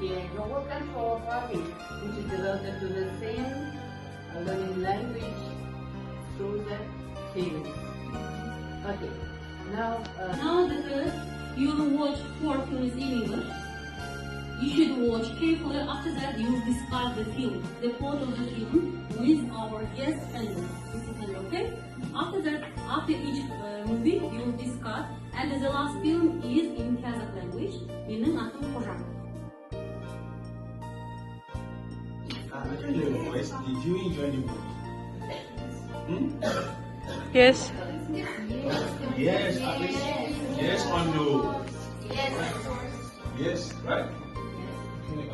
the global control party, which is devoted to the same learning language through the film. Okay, now that you will watch 4 films in English. You should watch carefully. After that, you will discuss the film, the plot of the film with our guest panel. Okay? After that, after each movie, you will discuss. And the last film is in Kazakh language. Менің атым Қожа. Did you enjoy the movie? Yes. Yes, at least. Yes or no? yes, Yes, right? Okay,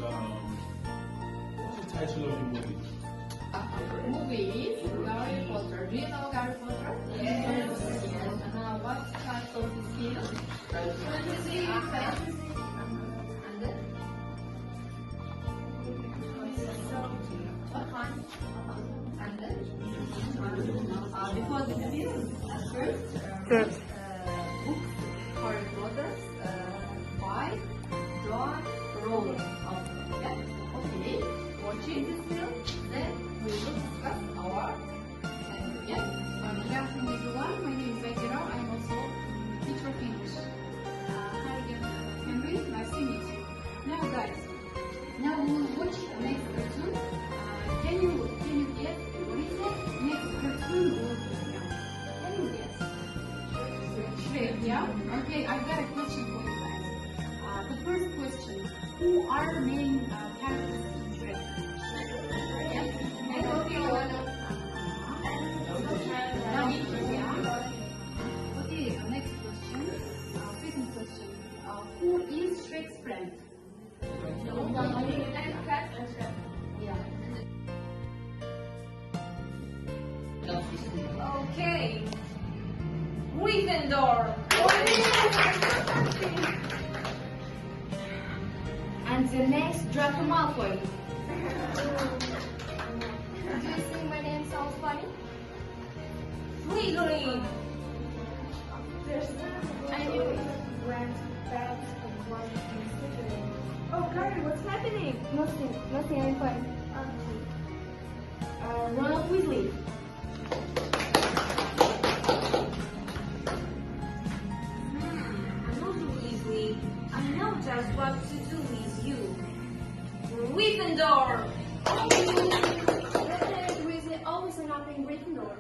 what's the title of the movie? movie is Harry Potter. Do you know Harry Potter? Yes. What type of film? Fantasy. And then? What kind? And then? Before the film, first, book Harry Potter by John Rowling. Yeah? Okay, watching this film, then we will discuss our yeah. Good afternoon, everyone. My name is Azira. I'm also teacher of English. Hi again, Henry. Nice to meet you. Now, guys, now we will watch the next cartoon. Can you guess what is the next cartoon will be? Can you guess? Shrek, yeah? Okay, I've got a question for you guys. The first question: who are the main characters in Shrek? Okay, next question. Second question. Who is Shrek's friend? Okay. Gryffindor. And the next, Draco Malfoy. Do you think my name sounds funny? Slytherin. I knew it. Went back and was considering. Oh, Gary, what's happening? Nothing, I'm fine. Ronald Weasley. Ronald Weasley. I know just what to do with you. Gryffindor. Why is Weasley always end up in Gryffindor?